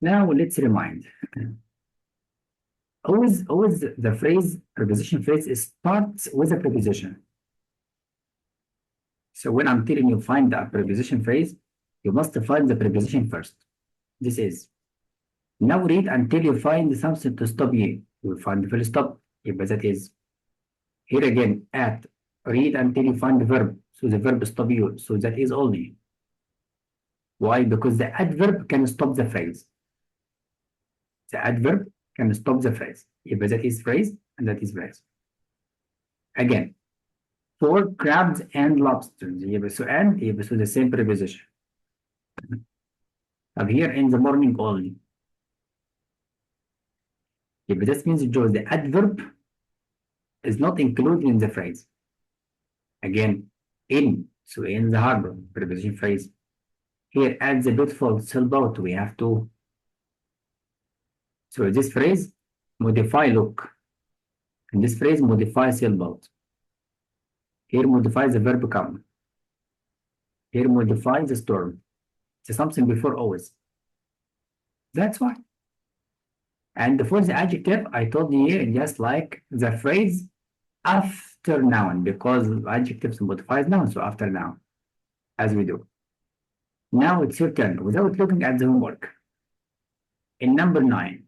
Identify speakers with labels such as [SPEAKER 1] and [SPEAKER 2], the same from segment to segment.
[SPEAKER 1] Now let's remind. Always the phrase, preposition phrase starts with a preposition. So when I'm telling you find a preposition phrase, you must find the preposition first. This is. Now read until you find something to stop you. You will find the full stop. But that is. Here again, at. Read until you find the verb. So the verb stop you. So that is only. Why? Because the adverb can stop the phrase. The adverb can stop the phrase. But that is phrase and that is phrase. Again, for crabs and lobsters. So and so the same preposition. Up here in the morning only. But this means the adverb is not included in the phrase. Again, in. So in the harbor, preposition phrase. Here at the beautiful sailboat, we have to. So this phrase modify look. And this phrase modify sailboat. Here modify the verb come. Here modify the storm. It's something before always. That's why. And for the adjective, I told you here just like the phrase after noun, because adjectives modifies noun, so after noun, as we do. Now it's your turn without looking at the homework. In number 9,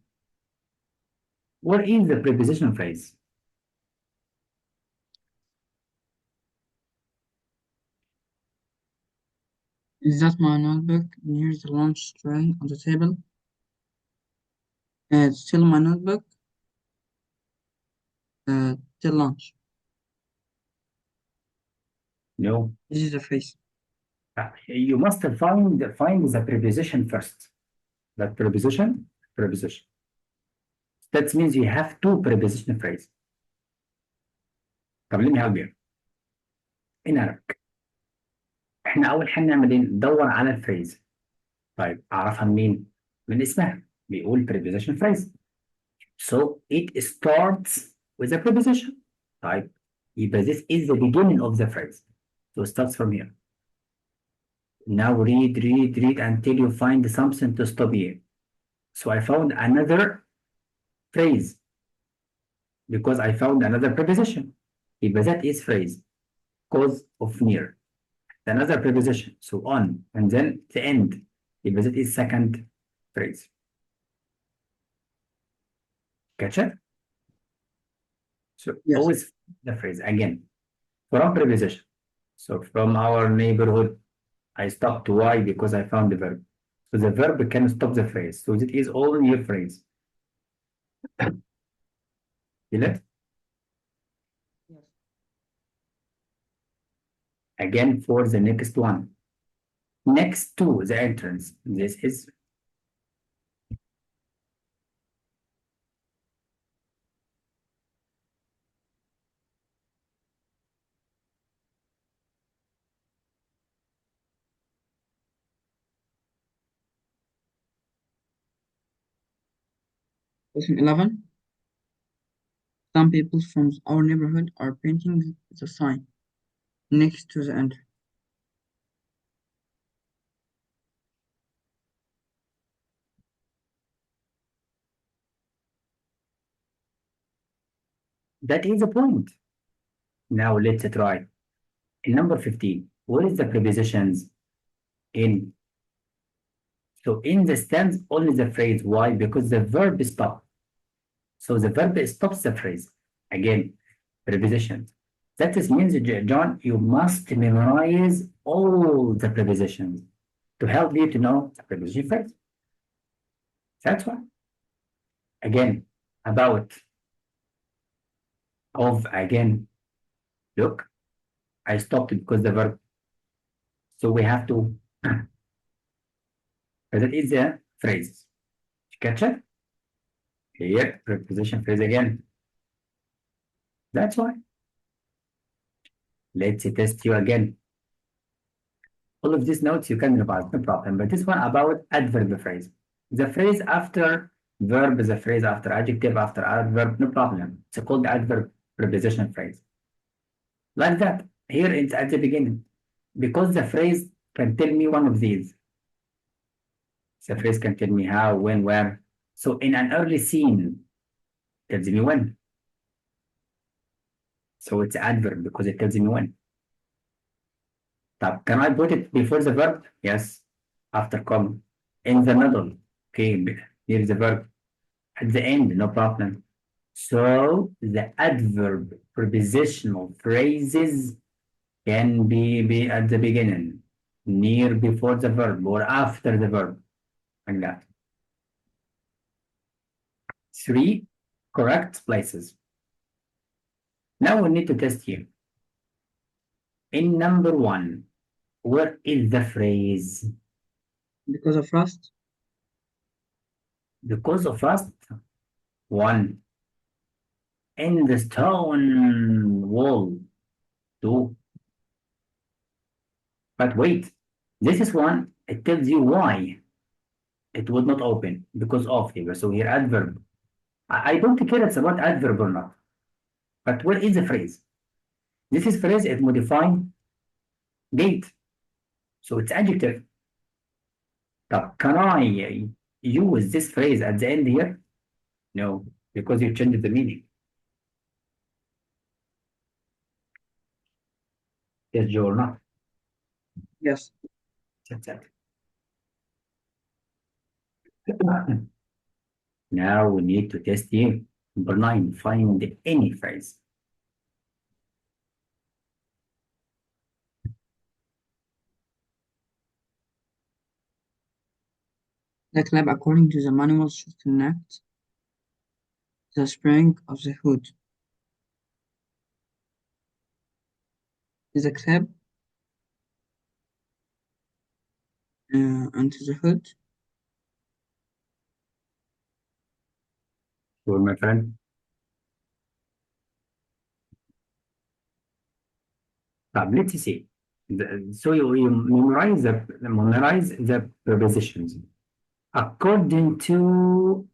[SPEAKER 1] what is the preposition phrase?
[SPEAKER 2] Is that my notebook near the lunch tray on the table? Still my notebook. Till lunch.
[SPEAKER 1] No.
[SPEAKER 2] This is the phrase.
[SPEAKER 1] You must find the preposition first. That preposition. That means you have two preposition phrases. طب let me help you. In Arabic. احنا أول حاجة نعمل إيه؟ ندور على الفريز. طيب أعرفها منين؟ من اسمها. بيقول preposition phrase. So it starts with a preposition. طيب يبقى this is the beginning of the phrase. So it starts from here. Now read until you find something to stop here. So I found another phrase because I found another preposition. يبقى that is phrase. Cause of near. Another preposition. So on and then the end. يبقى that is second phrase. Catch it? So
[SPEAKER 2] Yes.
[SPEAKER 1] always the phrase again. From preposition. So from our neighborhood, I stopped. Why? Because I found the verb. So the verb can stop the phrase. So it is only your phrase. Feel it?
[SPEAKER 2] Yes.
[SPEAKER 1] Again for the next one. Next to the entrance. This is
[SPEAKER 2] Question 11. Some people from our neighborhood are painting the sign next to the entrance.
[SPEAKER 1] that is the point. Now let's try. In number 15, what is the prepositions in? So in the stands only the phrase. Why? Because the verb is stop. So the verb stops the phrase. Again, prepositions. That is means, John, you must memorize all the prepositions to help you to know the preposition phrase. That's why. Again, about, of, again. Look, I stopped because the verb. So we have to. That is the phrase. Catch it? Here, preposition phrase again. That's why. Let's test you again. All of these notes you can revise, no problem. But this one about adverb phrase. The phrase after verb is a phrase after adjective, after adverb, no problem. It's called adverb preposition phrase. Like that. Here it's at the beginning. Because the phrase can tell me one of these. The phrase can tell me how, when, where. So in an early scene, tells me when. So it's adverb because it tells me when. طب can I put it before the verb? Yes. After comma. In the middle. Okay, here's the verb. At the end, no problem. So the adverb prepositional phrases can be at the beginning, near before the verb, or after the verb. Like that. 3 correct places. Now we need to test here. In number 1, where is the phrase?
[SPEAKER 2] Because of rust.
[SPEAKER 1] Because of rust. 1. In the stone wall. 2. But wait, this is 1. It tells you why it would not open. Because of here. So here adverb. I don't care it's about adverb or not. But where is the phrase? This is phrase it modifying gate. So it's adjective. طب can I use this phrase at the end here? No, because you changed the meaning. Yes, Joe or not?
[SPEAKER 2] Yes.
[SPEAKER 1] That's it. Now we need to test here. Number 9, find any phrase.
[SPEAKER 2] The clamp, according to the manual, should connect the spring of the hood. The clamp onto the hood.
[SPEAKER 1] Sure, my friend. Let's see. So you memorize the prepositions according to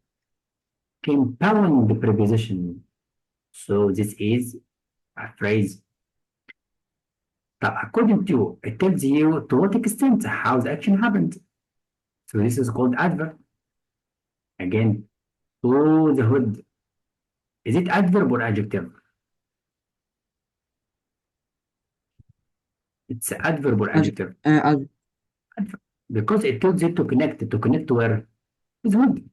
[SPEAKER 1] compound preposition. So this is a phrase. According to, it tells you to what extent how the action happened. So this is called adverb. Again, to the hood. Is it adverb or adjective? It's adverb or
[SPEAKER 2] As,
[SPEAKER 1] adjective?
[SPEAKER 2] as,
[SPEAKER 1] Adverb. Because it tells you to connect. To connect where? With hood.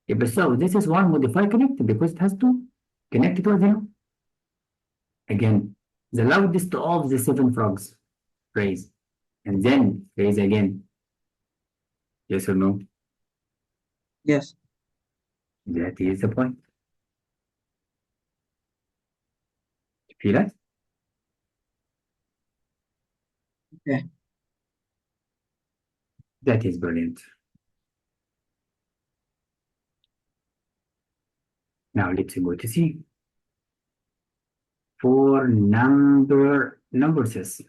[SPEAKER 1] Yeah, so this is one modify connect because it has to connect it with you. Again, the loudest of the 7 frogs. Phrase. And then phrase again. Yes or no?
[SPEAKER 2] yes.
[SPEAKER 1] That is the point. Feel it?
[SPEAKER 2] Okay.
[SPEAKER 1] That is brilliant. Now let's go to see. For number 6.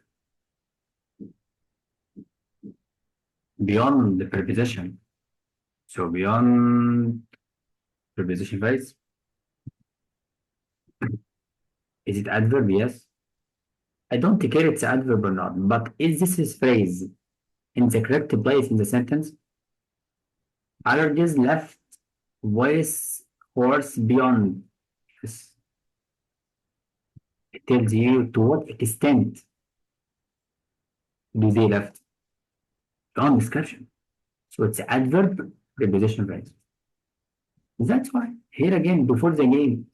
[SPEAKER 1] Beyond the preposition. So beyond preposition phrase. Is it adverb? Yes. I don't care it's adverb or not, but is this phrase in the correct place in the sentence? Allergies left voice horse beyond. Yes. It tells you to what extent do they left. Beyond description. So it's adverb preposition phrase. That's why here again before the game,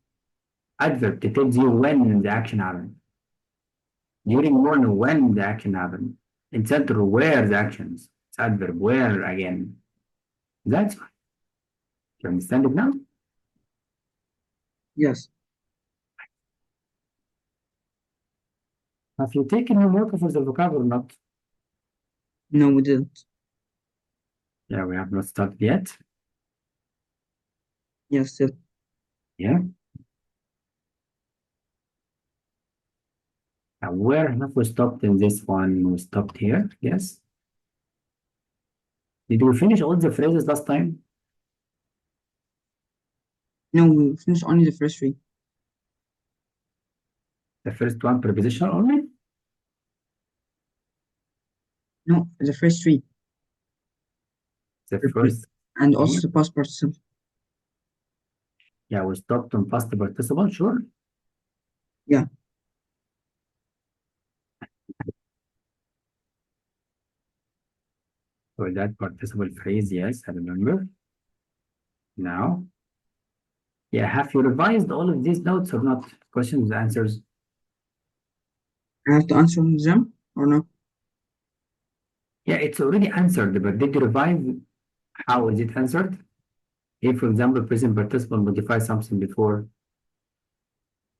[SPEAKER 1] adverb it tells you when the action happened. During morning when the action happened. In center where the actions. It's adverb where again. That's why. You understand it now?
[SPEAKER 2] Yes.
[SPEAKER 1] Have you taken homework for the vocabulary or not?
[SPEAKER 2] No, we didn't.
[SPEAKER 1] Yeah, we have not started yet.
[SPEAKER 2] Yes, still.
[SPEAKER 1] Yeah. Now, where have we stopped in this one? We stopped here. Yes. Did we finish all the phrases last time?
[SPEAKER 2] No, we finished only the first three.
[SPEAKER 1] The first one, prepositional only?
[SPEAKER 2] No, the first three.
[SPEAKER 1] The
[SPEAKER 2] Repeat.
[SPEAKER 1] first
[SPEAKER 2] And
[SPEAKER 1] here.
[SPEAKER 2] also the past participle.
[SPEAKER 1] Yeah, we stopped on past participle, sure.
[SPEAKER 2] Yeah.
[SPEAKER 1] For that participle phrase, yes, I remember. Now, yeah, have you revised all of these notes or not? Questions, answers.
[SPEAKER 2] I have to answer them or not?
[SPEAKER 1] Yeah, it's already answered, but did you revise how is it answered? Here, for example, present participle modify something before.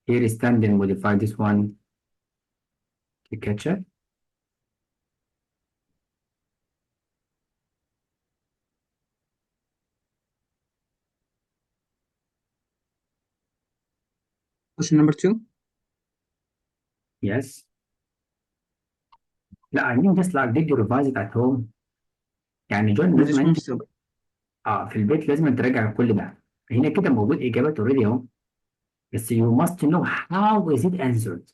[SPEAKER 1] Here is standing modify this one. You catch it?
[SPEAKER 2] Question number 2.
[SPEAKER 1] Yes. لا I mean just like did you revise it at home؟ يعني جون
[SPEAKER 2] With
[SPEAKER 1] لازم
[SPEAKER 2] this one
[SPEAKER 1] انت
[SPEAKER 2] still.
[SPEAKER 1] في البيت لازم تراجع كل ده. هنا كده موجود اجابات اوريدي اهو. بس you must know how is it answered.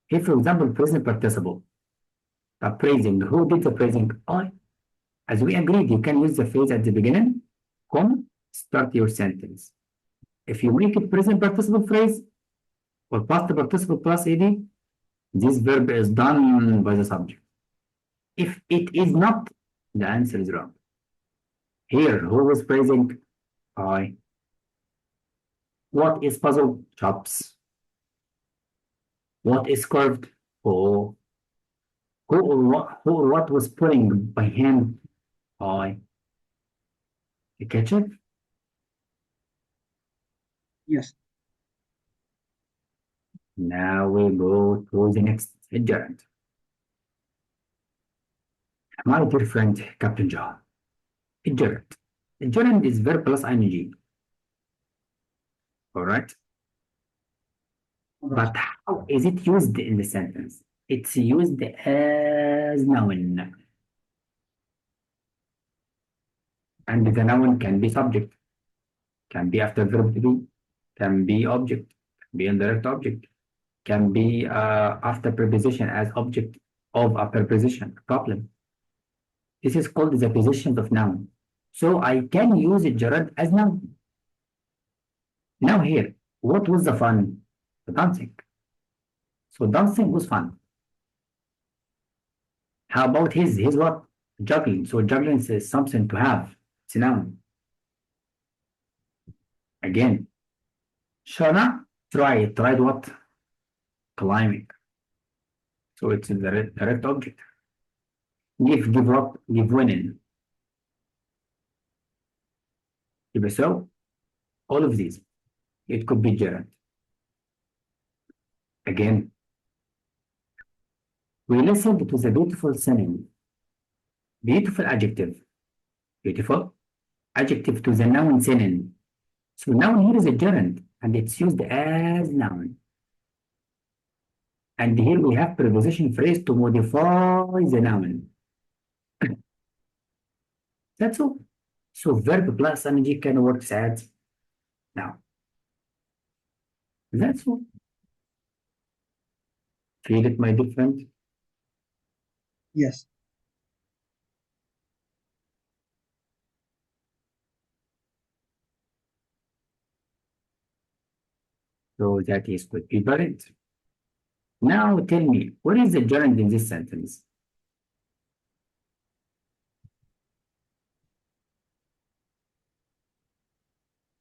[SPEAKER 1] Here for example present participle. Praising. Who did the praising? I. As we agreed, you can use the phrase at the beginning, comma, start your sentence. If you make it present participle phrase or past participle plus ed, this verb is done by the subject. If it is not, the answer is wrong. Here, who was praising? I. What is puzzle? Chops. What is curved? Oh. Who or what was pulling by hand? I. You catch it?
[SPEAKER 2] Yes.
[SPEAKER 1] Now we go to the next gerund. My dear friend, Captain John. Gerund. Gerund is verb plus ing. All right. But how is it used in the sentence? It's used as noun. And the noun can be subject, can be after verb to be, can be object, can be indirect object, can be after preposition as object of a preposition, problem. This is called the position of noun. So I can use it gerund as noun. Now here, what was the fun? The dancing. So dancing was fun. How about his what? Juggling. So juggling is something to have. It's a noun. Again, Shana tried what? Climbing. So it's a direct object. Give up, give winning. So all of these, it could be gerund. Again, we listened to the beautiful singing. Beautiful adjective. Beautiful adjective to the noun singing. So noun here is a gerund and it's used as noun. And here we have preposition phrase to modify the noun. That's all. So verb plus ing can work as noun. That's all. Feel it, my dear friend?
[SPEAKER 2] Yes.
[SPEAKER 1] So that is could be valid. Now tell me, what is the gerund in this sentence?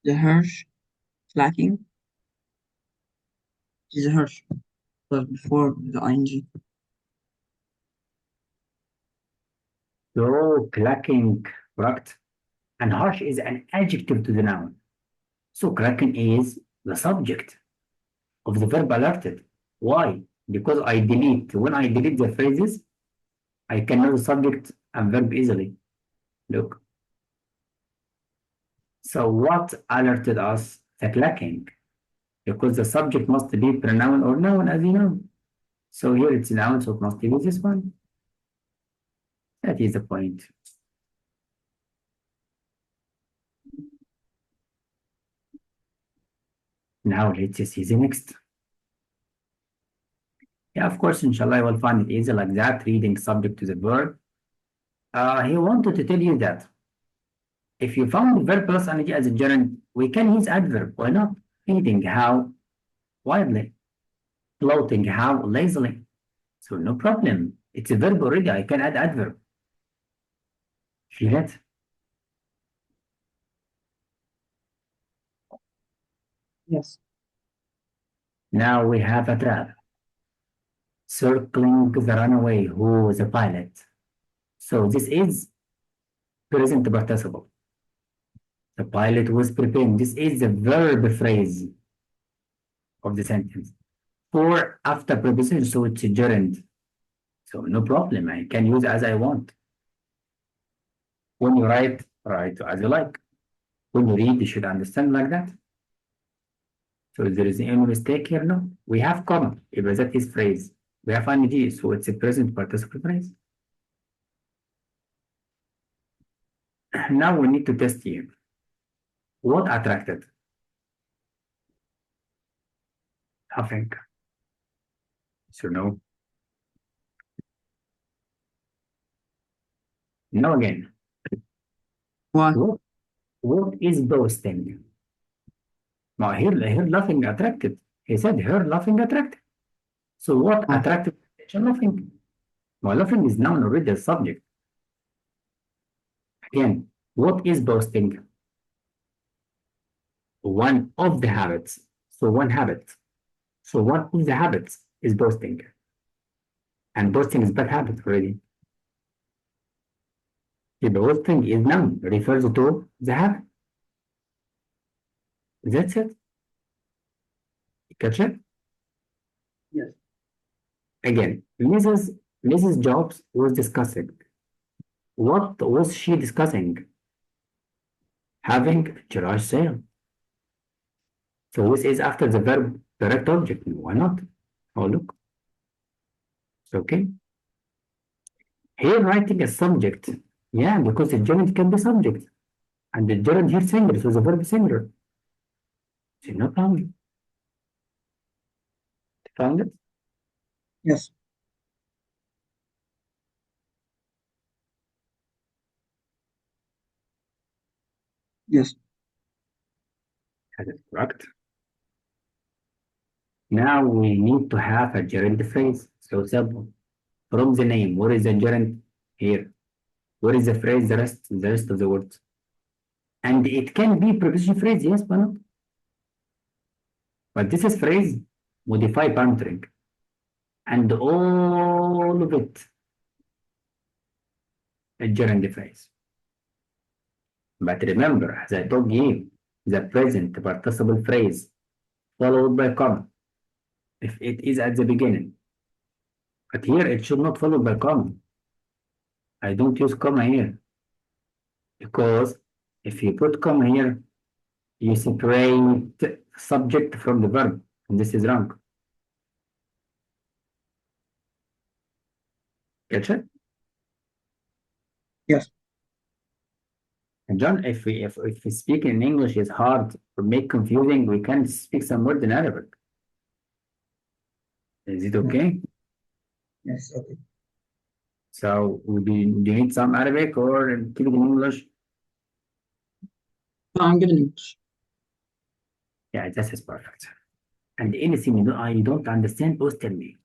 [SPEAKER 2] The harsh clacking is harsh plus before the ing.
[SPEAKER 1] So clacking, correct? And harsh is an adjective to the noun. So clacking is the subject of the verb alerted. Why? Because when I delete the phrases, I can know the subject and verb easily. Look. So what alerted us? The clacking. Because the subject must be pronoun or noun, as you know. So here it's noun, so it must be this one. That is the point. Now let's see the next. Yeah, of course, inshallah, I will find it easy like that, reading subject to the verb. He wanted to tell you that if you found verb plus ing as a gerund, we can use adverb. Why not? Feeding, how? Widely. Floating, how? Lazily. So no problem. It's a verb already. I can add adverb. Feel it?
[SPEAKER 2] Yes.
[SPEAKER 1] Now we have a trap. Circling the runaway who was a pilot. So this is present participle. The pilot was preparing. This is the verb phrase of the sentence. For after preposition, so it's a gerund. So no problem. I can use as I want. When you write, write as you like. When you read, you should understand like that. So there is any mistake here? No. We have comma. If that is phrase. We have ing, so it's a present participle phrase. Now we need to test here. What attracted? Nothing. So no. No again.
[SPEAKER 2] Why?
[SPEAKER 1] What is boasting? Now here laughing attracted. He said her laughing attracted. So what
[SPEAKER 2] Oh,
[SPEAKER 1] attracted attention? Laughing. Now laughing is noun already a subject. Again, what is boasting? One of the habits. So one habit. So one of the habits is boasting. And boasting is bad habit already. The boasting is noun, refers to the habit. That's it. Catch it?
[SPEAKER 2] yes.
[SPEAKER 1] Again, Mrs. Jobs was discussing. What was she discussing? Having a garage sale. So this is after the verb direct object. Why not? Oh, look. It's okay. Here writing a subject. Yeah, because the gerund can be subject. And the gerund here singular, so the verb singular. So no problem. Found it?
[SPEAKER 2] Yes. Yes.
[SPEAKER 1] That is correct. Now we need to have a gerund phrase. So simple. From the name, where is the gerund? Here. Where is the phrase? The rest of the words. And it can be preposition phrase, yes, but not. But this is phrase modify countering. And all of it a gerund phrase. But remember, as I told you, the present participle phrase followed by comma if it is at the beginning. But here it should not follow by comma. I don't use comma here because if you put comma here, you separate subject from the verb, and this is wrong. Get it?
[SPEAKER 2] Yes.
[SPEAKER 1] And John, if we speak in English is hard or make confusing, we can speak some word in Arabic. Is it
[SPEAKER 2] Yes.
[SPEAKER 1] okay?
[SPEAKER 2] Yes. Okay.
[SPEAKER 1] So do you need some Arabic or keep it in English?
[SPEAKER 2] No, I'm good in English.
[SPEAKER 1] Yeah, this is perfect. And anything you don't understand, please tell me.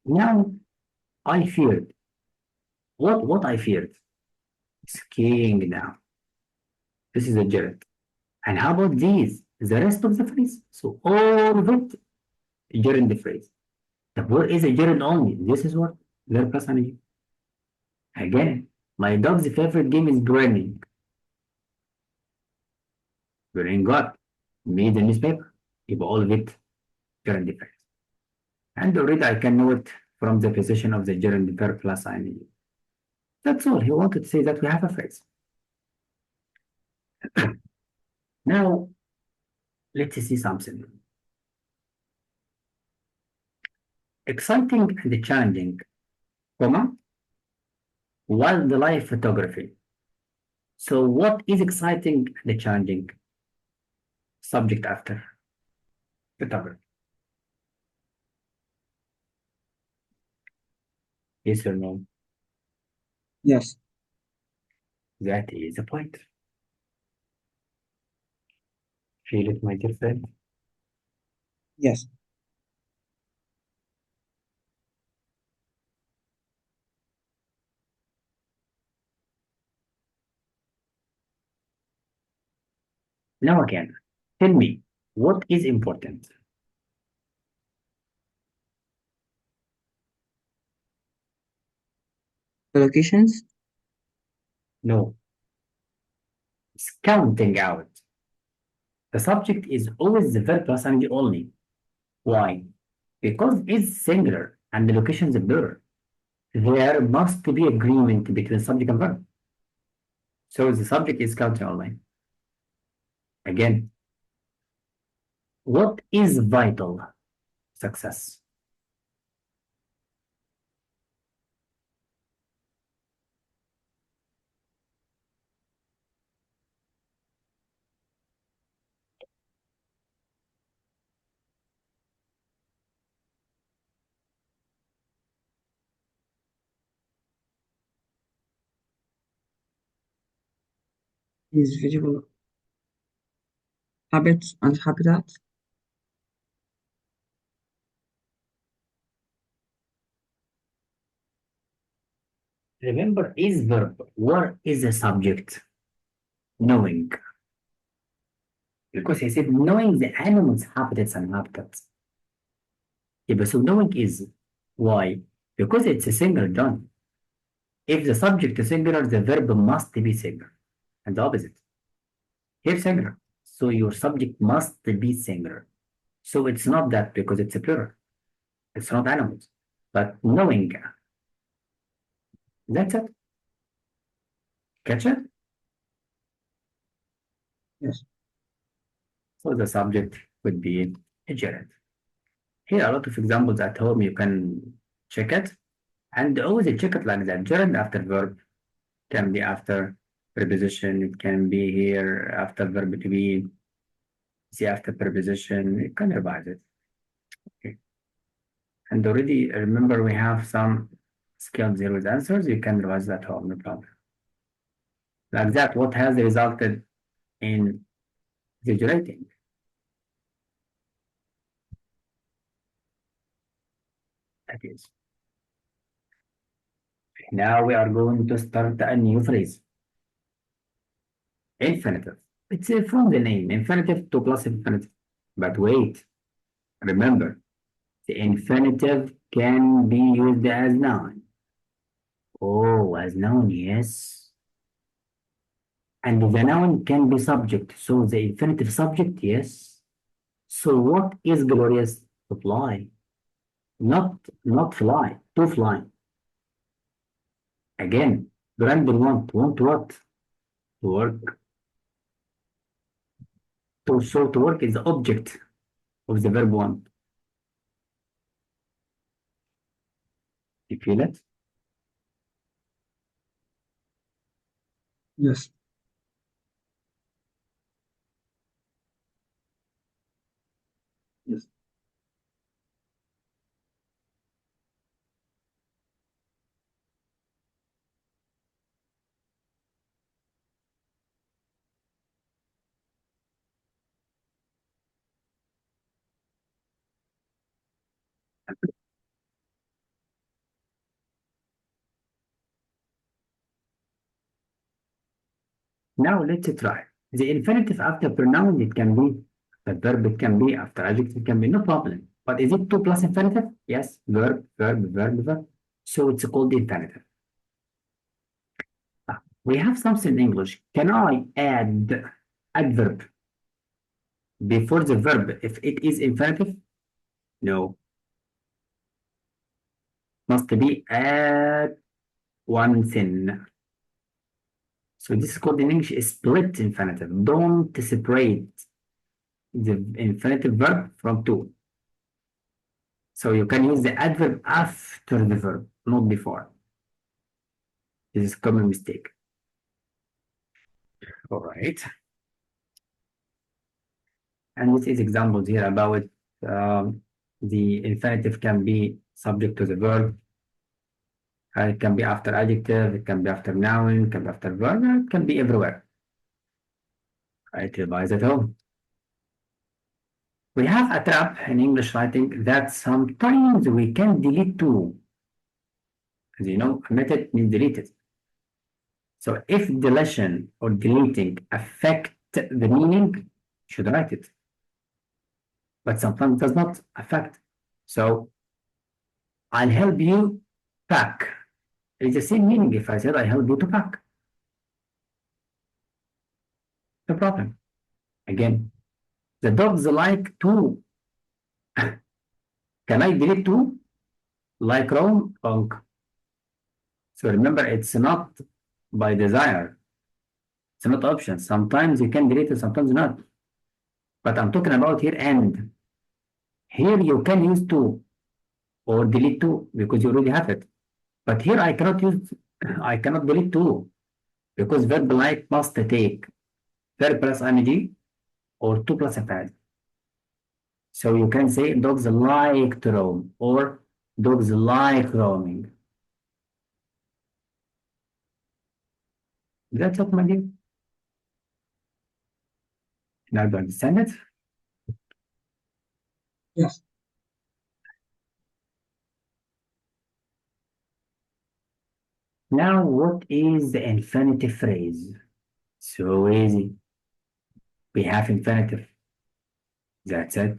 [SPEAKER 1] Now, I feared. What I feared? Skiing now. This is a gerund. And how about these? The rest of the phrase. So all of it, gerund phrase. The word is a gerund only. This is what verb plus ing. Again, my dog's favorite game is grinning. Grinning what? Made the newspaper. If all of it, gerund phrase. And already I can know it from the position of the gerund verb plus ing. That's all. He wanted to say that we have a phrase. Now, let's see something. Exciting and challenging, comma, wildlife photography. So what is exciting and challenging? Subject after photography. Yes or no?
[SPEAKER 2] Yes.
[SPEAKER 1] That is the point. Feel it, my dear friend.
[SPEAKER 2] Yes.
[SPEAKER 1] Now again, tell me, what is important?
[SPEAKER 2] The locations
[SPEAKER 1] No, it's counting out. The subject is always the verb plus ing only. Why? Because it's singular and the location is blur. There must be agreement between subject and verb. So the subject is counting only. Again, what is vital success?
[SPEAKER 2] is visual habits and habitats.
[SPEAKER 1] Remember, is verb. Where is the subject? Knowing. Because he said knowing the animals' habitats and habitats. يبقى so knowing is why? Because it's a singular done. If the subject is singular, the verb must be singular. And the opposite. Here singular. So your subject must be singular. So it's not that because it's a plural. It's not animals. But knowing. That's it. Catch it?
[SPEAKER 2] Yes.
[SPEAKER 1] So the subject would be a gerund. Here are a lot of examples at home. You can check it. And always check it like that. Gerund after verb can be after preposition. It can be here after verb to be. See after preposition. You can revise it. Okay. And already remember we have some skilled here with answers. You can revise that at home. No problem. Like that, what has resulted in exaggerating? That is. Now we are going to start a new phrase. Infinitive. It's from the name, infinitive to plus infinitive. But wait, remember, the infinitive can be used as noun. Oh, as noun, yes. And the noun can be subject. So the infinitive subject, yes. So what is glorious? To fly. Not fly, to fly. Again, Brandon want what? To work. To work is the object of the verb want. You feel it?
[SPEAKER 2] Yes. Yes.
[SPEAKER 1] Now let's try. The infinitive after pronoun, it can be, the verb it can be, after adjective it can be, no problem. But is it 2 plus infinitive? Yes, verb. So it's called infinitive. We have something in English. Can I add adverb before the verb if it is infinitive? No. Must be add one thing. So this is called in English a split infinitive. Don't separate the infinitive verb from two. So you can use the adverb after the verb, not before. This is a common mistake. All right. And this is examples here about the infinitive can be subject to the verb. It can be after adjective, it can be after noun, it can be after verb, it can be everywhere. Right, revise at home. We have a trap in English writing that sometimes we can delete two. As you know, omitted means deleted. So if deletion or deleting affect the meaning, you should write it. But sometimes it does not affect. So I'll help you pack. It's the same meaning if I said I help you to pack. No problem. Again, the dogs like to. Can I delete two? Like wrong? Wrong. So remember, it's not by desire. It's not option. Sometimes you can delete it, sometimes not. But I'm talking about here and. Here you can use two or delete two because you already have it. But here I cannot use, I cannot delete two because verb like must take verb plus ing or two plus a pad. So you can say dogs like to roam or dogs like roaming. That's it, my dear. Now do you understand it?
[SPEAKER 2] Yes.
[SPEAKER 1] Now, what is the infinitive phrase? So easy. We have infinitive. That's it.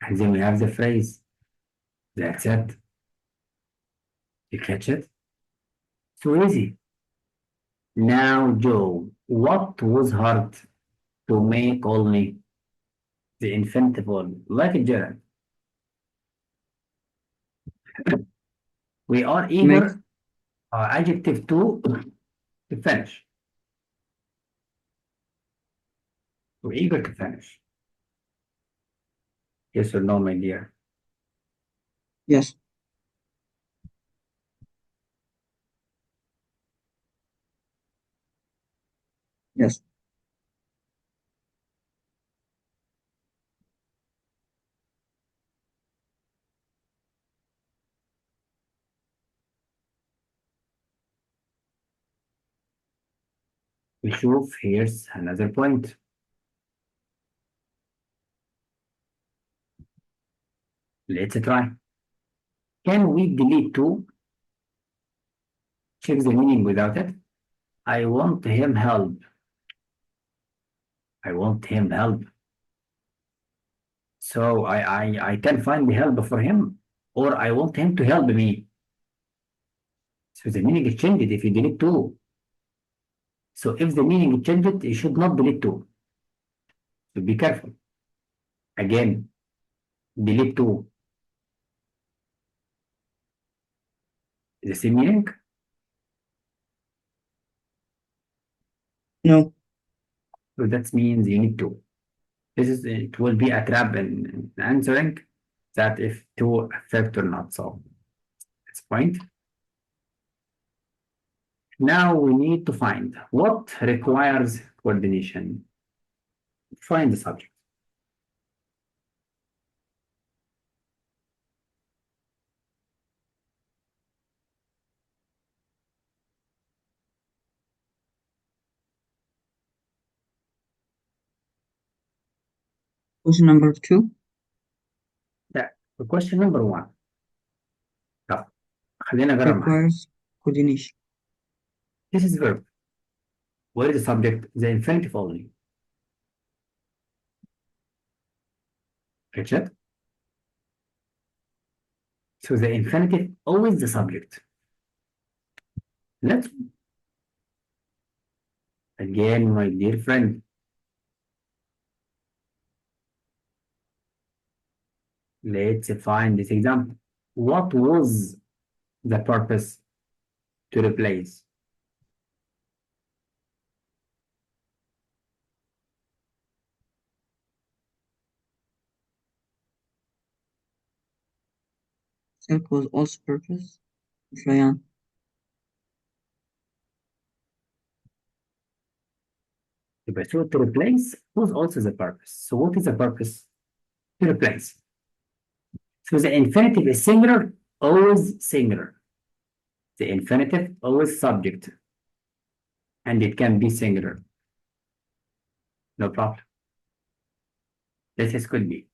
[SPEAKER 1] And then we have the phrase. That's it. You catch it? So easy. Now, Joe, what was hard to make only the infinitive one, like a gerund? We are
[SPEAKER 2] Make.
[SPEAKER 1] eager adjective to finish. We're eager to finish. Yes or no, my dear?
[SPEAKER 2] Yes. Yes.
[SPEAKER 1] نشوف here's another point. Let's try. Can we delete two? Check the meaning without it. I want him help. I want him help. So I can find the help for him, or I want him to help me. So the meaning is changed if you delete two. So if the meaning is changed, you should not delete two. So be careful. Again, delete two. The same meaning?
[SPEAKER 2] No.
[SPEAKER 1] So that means you need two. This is it will be a trap in answering that if two affect or not. So that's point. Now we need to find what requires coordination. Find the subject.
[SPEAKER 2] Question number 2
[SPEAKER 1] That question number one. طب خلينا نجرب معاك.
[SPEAKER 2] requires coordination.
[SPEAKER 1] This is verb. What is the subject? The infinitive only. Catch it? So the infinitive always the subject. Let's again, my dear friend. Let's find this example. What was the purpose to replace?
[SPEAKER 2] Silk was also purpose. Ryan.
[SPEAKER 1] So to replace was also the purpose. So what is the purpose? To replace. So the infinitive is singular, always singular. The infinitive always subject. And it can be singular. No problem. This is could be.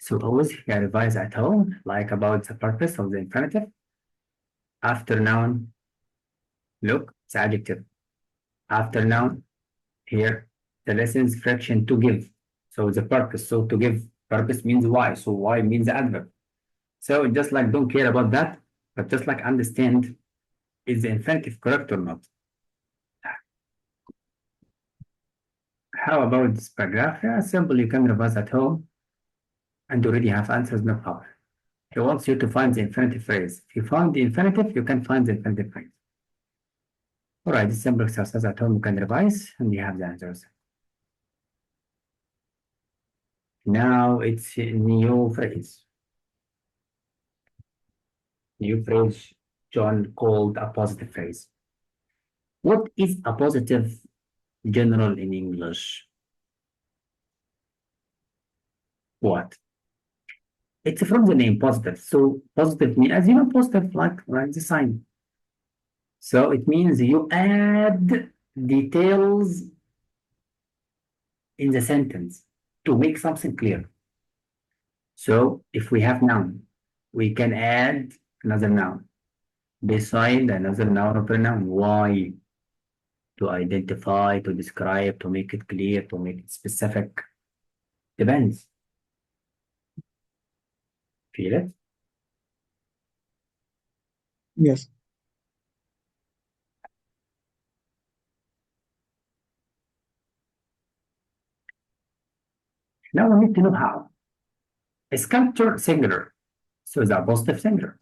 [SPEAKER 1] So always you can revise at home, like about the purpose of the infinitive. After noun, look, it's adjective. After noun, here, the lessons fraction to give. So the purpose, so to give, purpose means why, so why means adverb. So just like don't care about that, but just like understand, is the infinitive correct or not? How about this paragraph? Yeah, simple, you can revise at home and already have answers, no problem. He wants you to find the infinitive phrase. If you found the infinitive, you can find the infinitive phrase. All right, this simple exercise at home you can revise and you have the answers. Now it's a new phrase. New phrase John called a positive phrase. What is a positive general in English? What? It's from the name positive. So positive means, as you know, positive like the sign. So it means you add details in the sentence to make something clear. So if we have noun, we can add another noun beside another noun or pronoun. Why? To identify, to describe, to make it clear, to make it specific. Depends. Feel it?
[SPEAKER 2] Yes.
[SPEAKER 1] Now we need to know how. A sculpture singular. So the apostrophe singular.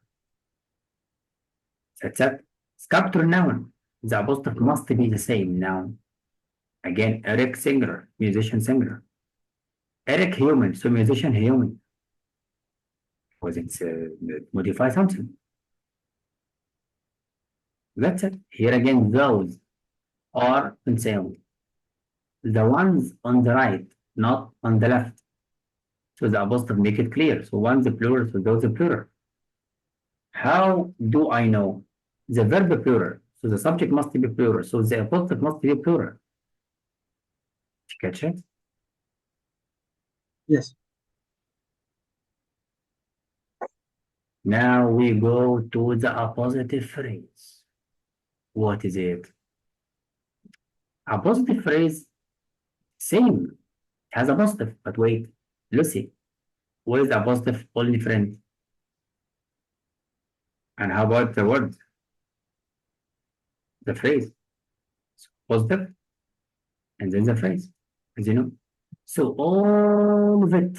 [SPEAKER 1] That's it. Sculptor noun. The apostrophe must be the same noun. Again, Eric singular, musician singular. Eric human, so musician human. Because it's modify something. That's it. Here again, those are concerned. The ones on the right, not on the left. So the apostrophe make it clear. So one's a plural, so those are plural. How do I know? The verb plural. So the subject must be plural. So the apostrophe must be plural. Did you catch it?
[SPEAKER 2] Yes.
[SPEAKER 1] Now we go to the appositive phrase. What is it? Appositive phrase, same, has a positive, but wait, Lucy, what is the appositive only friend? And how about the word, the phrase? Positive, and then the phrase, as you know. So all of it,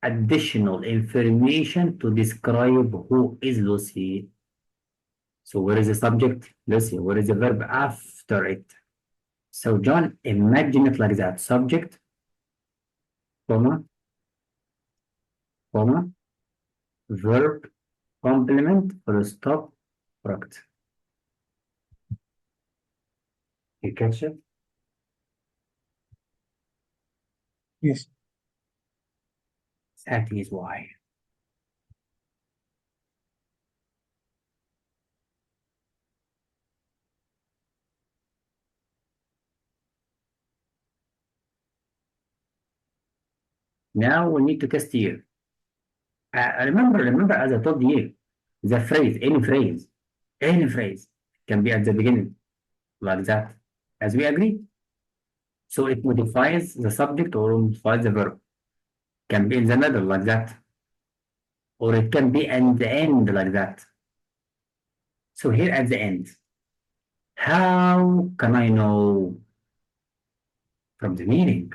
[SPEAKER 1] additional information to describe who is Lucy. So where is the subject? Lucy. Where is the verb after it? So John, imagine it like that. Subject, comma, comma, verb, complement, full stop, correct. You catch it?
[SPEAKER 2] Yes.
[SPEAKER 1] That is why. Now we need to test you. Remember, as I told you, the phrase, any phrase can be at the beginning, like that, as we agreed. So it modifies the subject or modifies the verb. Can be in the middle, like that, or it can be at the end, like that. So here at the end, how can I know from the meaning?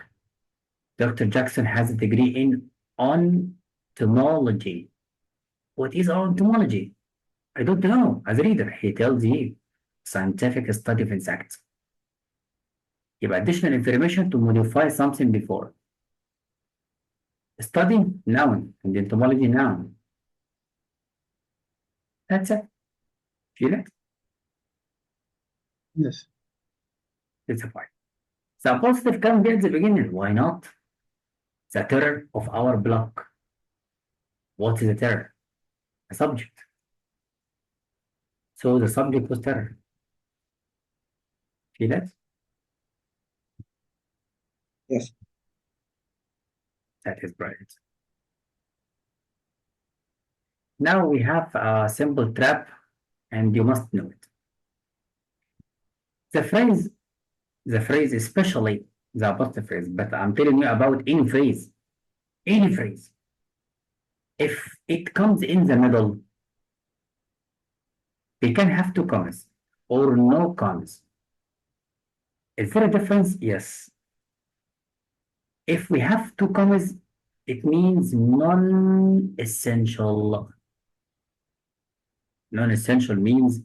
[SPEAKER 1] Dr. Jackson has a degree in entomology. What is entomology? I don't know. As a reader, he tells you scientific study of insects. Give additional information to modify something before. Study, noun, and entomology, noun. That's it. Feel it?
[SPEAKER 2] Yes.
[SPEAKER 1] It's a point. The positive can be at the beginning. Why not? The terror of our block. What is the terror? A subject. So the subject was terror. Feel it?
[SPEAKER 2] Yes.
[SPEAKER 1] That is right. Now we have a simple trap, and you must know it. The phrase, the phrase, especially the apostrophe phrase, but I'm telling you about any phrase, any phrase. If it comes in the middle, we can have two commas or no commas. Is there a difference? Yes. If we have two commas, it means non-essential. Non-essential means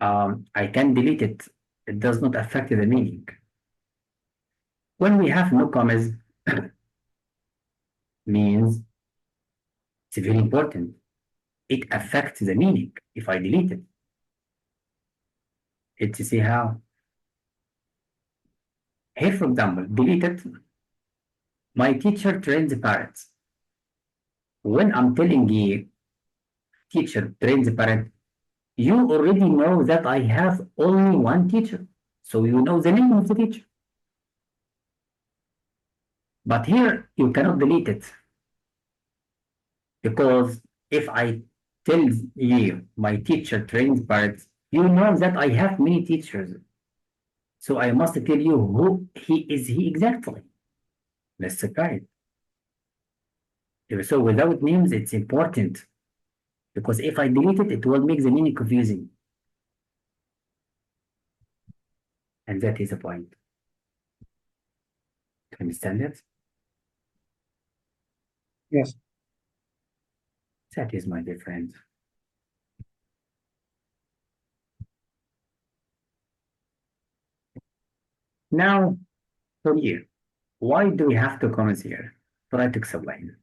[SPEAKER 1] I can delete it. It does not affect the meaning. When we have no commas, means it's very important. It affects the meaning if I delete it. Let's see how. Here, for example, deleted. My teacher trains parents. When I'm telling you teacher trains parent, you already know that I have only one teacher. So you know the name of the teacher. But here you cannot delete it. Because if I tell you my teacher trains parents, you know that I have many teachers. So I must tell you who he exactly. Let's right. So without names, it's important because if I delete it, it will make the meaning confusing. And that is the point. Do you understand it?
[SPEAKER 2] Yes.
[SPEAKER 1] That is my dear friend. Now, for you, why do we have two commas here? Try to explain.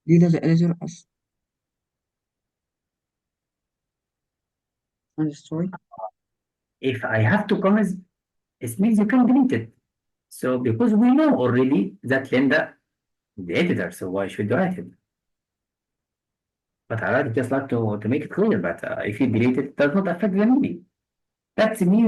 [SPEAKER 2] Did the editor of on the story?
[SPEAKER 1] If I have two commas, it means you can delete it. So because we know already that Linda is the editor, so why should you write it? But I would just like to make it clear, but if you delete it, it does not affect the meaning. That means